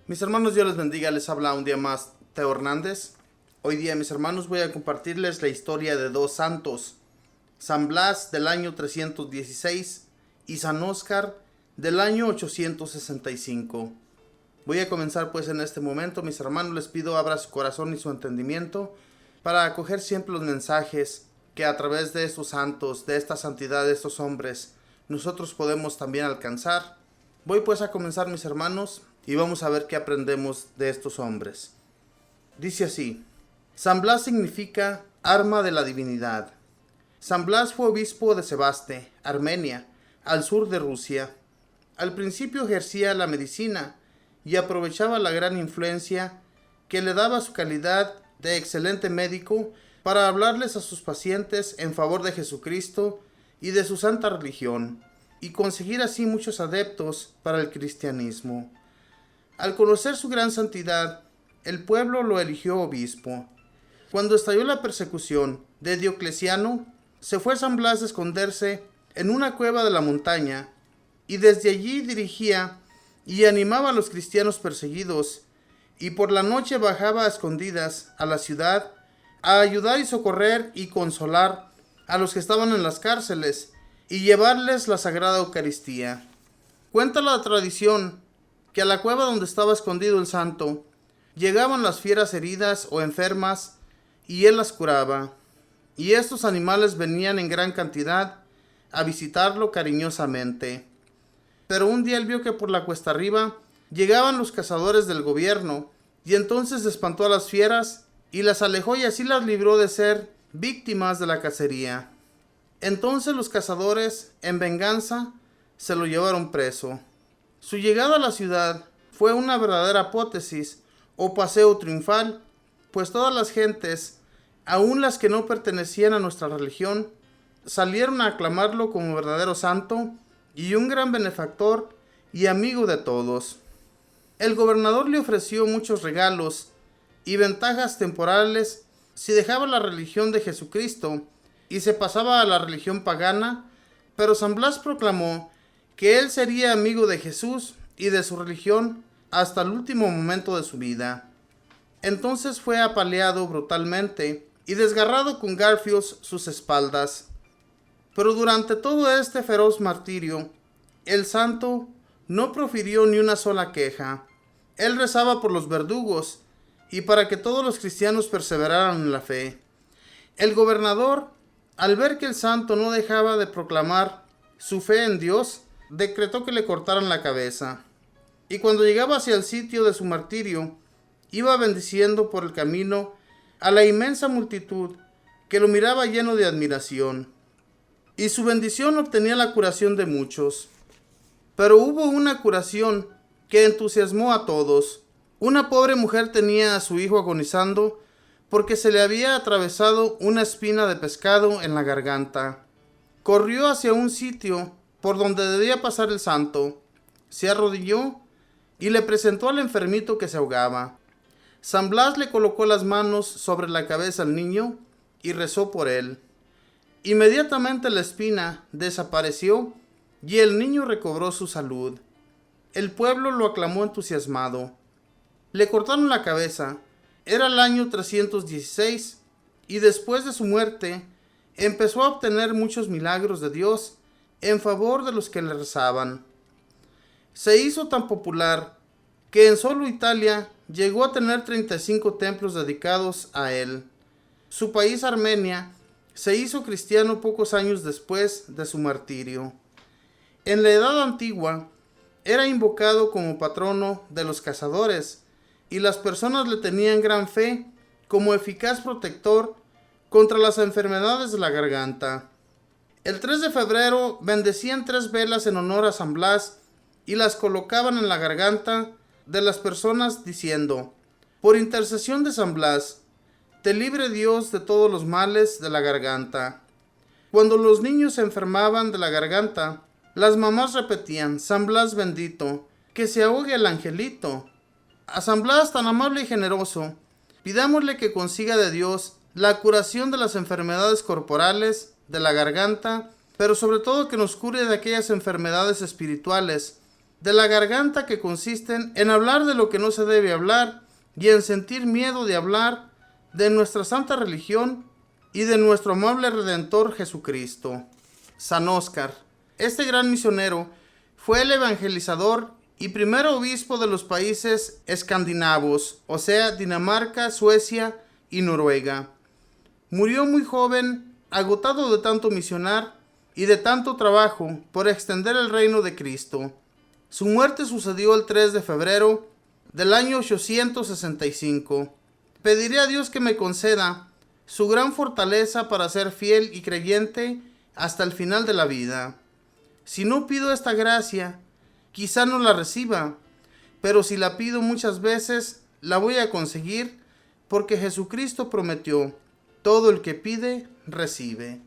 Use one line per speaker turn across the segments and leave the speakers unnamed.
Mis hermanos, Dios les bendiga, les habla un día más Teo Hernández. Hoy día, mis hermanos, voy a compartirles la historia de dos santos, San Blas del año 316 y San Óscar del año 865. Voy a comenzar pues en este momento, mis hermanos, les pido abra su corazón y su entendimiento para acoger siempre los mensajes que a través de estos santos, de esta santidad de estos hombres, nosotros podemos también alcanzar. Voy pues a comenzar, mis hermanos, y vamos a ver qué aprendemos de estos hombres. Dice así: San Blas significa arma de la divinidad. San Blas fue obispo de Sebaste, Armenia, al sur de Rusia. Al principio ejercía la medicina y aprovechaba la gran influencia que le daba su calidad de excelente médico para hablarles a sus pacientes en favor de Jesucristo y de su santa religión, y conseguir así muchos adeptos para el cristianismo. Al conocer su gran santidad, el pueblo lo eligió obispo. Cuando estalló la persecución de Diocleciano, se fue San Blas a esconderse en una cueva de la montaña, y desde allí dirigía y animaba a los cristianos perseguidos, y por la noche bajaba a escondidas a la ciudad a ayudar y socorrer y consolar a los que estaban en las cárceles y llevarles la Sagrada Eucaristía. Cuenta la tradición que a la cueva donde estaba escondido el santo llegaban las fieras heridas o enfermas y él las curaba, y estos animales venían en gran cantidad a visitarlo cariñosamente. Pero un día él vio que por la cuesta arriba llegaban los cazadores del gobierno, y entonces espantó a las fieras y las alejó, y así las libró de ser víctimas de la cacería. Entonces los cazadores, en venganza, se lo llevaron preso. Su llegada a la ciudad fue una verdadera apótesis o paseo triunfal, pues todas las gentes, aun las que no pertenecían a nuestra religión, salieron a aclamarlo como verdadero santo y un gran benefactor y amigo de todos. El gobernador le ofreció muchos regalos y ventajas temporales si dejaba la religión de Jesucristo y se pasaba a la religión pagana, pero San Blas proclamó que él sería amigo de Jesús y de su religión hasta el último momento de su vida. Entonces fue apaleado brutalmente y desgarrado con garfios sus espaldas. Pero durante todo este feroz martirio, el santo no profirió ni una sola queja. Él rezaba por los verdugos y para que todos los cristianos perseveraran en la fe. El gobernador, al ver que el santo no dejaba de proclamar su fe en Dios, decretó que le cortaran la cabeza. Y cuando llegaba hacia el sitio de su martirio, iba bendiciendo por el camino a la inmensa multitud que lo miraba lleno de admiración. Y su bendición obtenía la curación de muchos. Pero hubo una curación que entusiasmó a todos. Una pobre mujer tenía a su hijo agonizando porque se le había atravesado una espina de pescado en la garganta. Corrió hacia un sitio por donde debía pasar el santo, se arrodilló y le presentó al enfermito que se ahogaba. San Blas le colocó las manos sobre la cabeza al niño y rezó por él. Inmediatamente la espina desapareció y el niño recobró su salud. El pueblo lo aclamó entusiasmado. Le cortaron la cabeza. Era el año 316 y después de su muerte empezó a obtener muchos milagros de Dios en favor de los que le rezaban. Se hizo tan popular que en solo Italia llegó a tener 35 templos dedicados a él. Su país, Armenia, se hizo cristiano pocos años después de su martirio. En la Edad Antigua era invocado como patrono de los cazadores y las personas le tenían gran fe como eficaz protector contra las enfermedades de la garganta. El 3 de febrero bendecían 3 velas en honor a San Blas y las colocaban en la garganta de las personas diciendo: por intercesión de San Blas, te libre Dios de todos los males de la garganta. Cuando los niños se enfermaban de la garganta, las mamás repetían: San Blas bendito, que se ahogue el angelito. A San Blas tan amable y generoso, pidámosle que consiga de Dios la curación de las enfermedades corporales, de la garganta, pero sobre todo que nos cure de aquellas enfermedades espirituales de la garganta, que consisten en hablar de lo que no se debe hablar y en sentir miedo de hablar de nuestra santa religión y de nuestro amable Redentor Jesucristo. San Óscar. Este gran misionero fue el evangelizador y primer obispo de los países escandinavos, o sea, Dinamarca, Suecia y Noruega. Murió muy joven, agotado de tanto misionar y de tanto trabajo por extender el reino de Cristo. Su muerte sucedió el 3 de febrero del año 865. Pediré a Dios que me conceda su gran fortaleza para ser fiel y creyente hasta el final de la vida. Si no pido esta gracia, quizá no la reciba, pero si la pido muchas veces, la voy a conseguir, porque Jesucristo prometió: todo el que pide, recibe.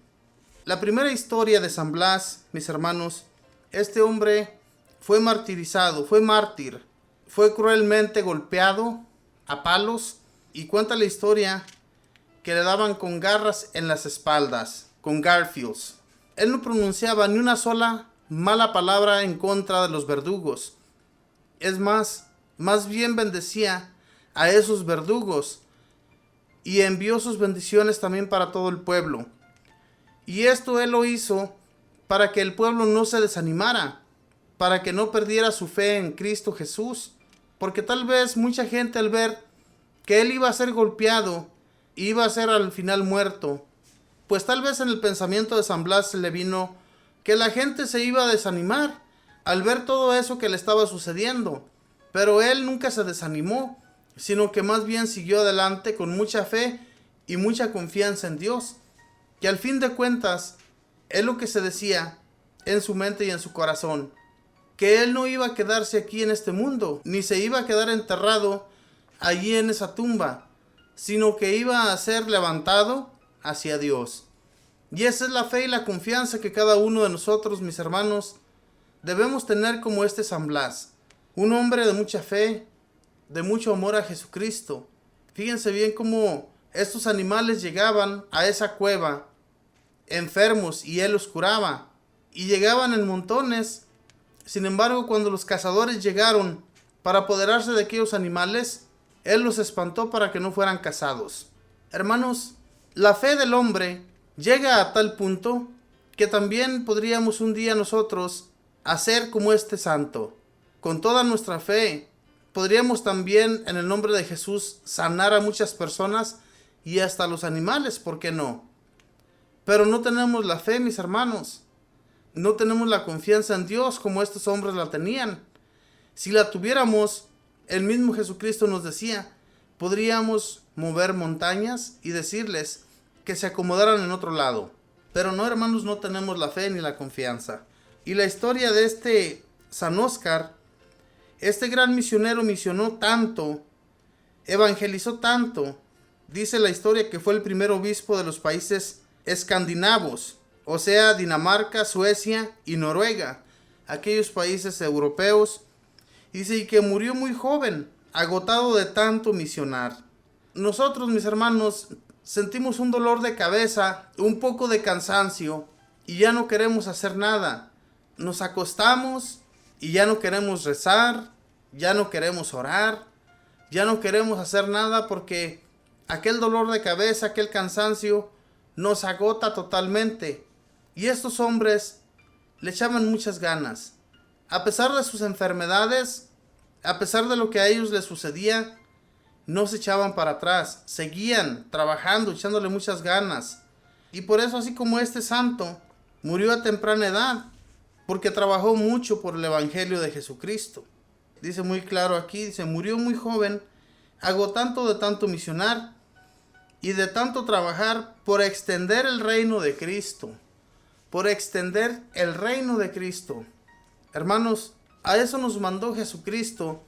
La primera historia de San Blas, mis hermanos, este hombre fue martirizado, fue mártir, fue cruelmente golpeado a palos, y cuenta la historia que le daban con garras en las espaldas, con garfios. Él no pronunciaba ni una sola mala palabra en contra de los verdugos. Es más bien bendecía a esos verdugos y envió sus bendiciones también para todo el pueblo. Y esto él lo hizo para que el pueblo no se desanimara, para que no perdiera su fe en Cristo Jesús, porque tal vez mucha gente, al ver que él iba a ser golpeado, iba a ser al final muerto, pues tal vez en el pensamiento de San Blas se le vino que la gente se iba a desanimar al ver todo eso que le estaba sucediendo. Pero él nunca se desanimó, sino que más bien siguió adelante con mucha fe y mucha confianza en Dios, que al fin de cuentas es lo que se decía en su mente y en su corazón, que él no iba a quedarse aquí en este mundo, ni se iba a quedar enterrado allí en esa tumba, sino que iba a ser levantado hacia Dios. Y esa es la fe y la confianza que cada uno de nosotros, mis hermanos, debemos tener como este San Blas, un hombre de mucha fe, de mucho amor a Jesucristo. Fíjense bien cómo estos animales llegaban a esa cueva enfermos y él los curaba, y llegaban en montones. Sin embargo, cuando los cazadores llegaron para apoderarse de aquellos animales, él los espantó para que no fueran cazados. Hermanos, la fe del hombre llega a tal punto que también podríamos un día nosotros hacer como este santo. Con toda nuestra fe podríamos también, en el nombre de Jesús, sanar a muchas personas y hasta los animales, ¿por qué no? Pero no tenemos la fe, mis hermanos. No tenemos la confianza en Dios como estos hombres la tenían. Si la tuviéramos, el mismo Jesucristo nos decía, podríamos mover montañas y decirles que se acomodaran en otro lado. Pero no, hermanos, no tenemos la fe ni la confianza. Y la historia de este San Óscar, este gran misionero misionó tanto, evangelizó tanto. Dice la historia que fue el primer obispo de los países escandinavos, o sea, Dinamarca, Suecia y Noruega, aquellos países europeos. Dice, y que murió muy joven, agotado de tanto misionar. Nosotros, mis hermanos, sentimos un dolor de cabeza, un poco de cansancio, y ya no queremos hacer nada. Nos acostamos y ya no queremos rezar, ya no queremos orar, ya no queremos hacer nada porque aquel dolor de cabeza, aquel cansancio, nos agota totalmente. Y estos hombres le echaban muchas ganas. A pesar de sus enfermedades, a pesar de lo que a ellos les sucedía, no se echaban para atrás, seguían trabajando, echándole muchas ganas. Y por eso, así como este santo murió a temprana edad, porque trabajó mucho por el Evangelio de Jesucristo. Dice muy claro aquí, dice, murió muy joven, agotando de tanto misionar y de tanto trabajar por extender el reino de Cristo. Por extender el reino de Cristo. Hermanos, a eso nos mandó Jesucristo,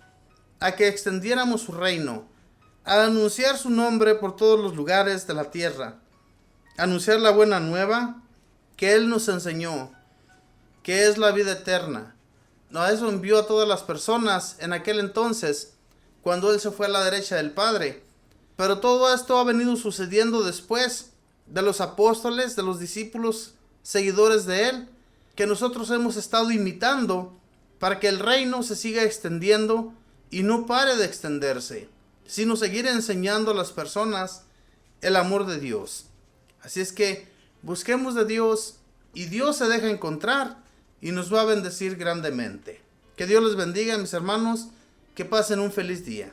a que extendiéramos su reino, a anunciar su nombre por todos los lugares de la tierra, anunciar la buena nueva que Él nos enseñó, que es la vida eterna. A eso envió a todas las personas en aquel entonces, cuando Él se fue a la derecha del Padre. Pero todo esto ha venido sucediendo después de los apóstoles, de los discípulos, seguidores de Él, que nosotros hemos estado imitando para que el reino se siga extendiendo y no pare de extenderse, sino seguir enseñando a las personas el amor de Dios. Así es que busquemos de Dios y Dios se deja encontrar y nos va a bendecir grandemente. Que Dios les bendiga, mis hermanos, que pasen un feliz día.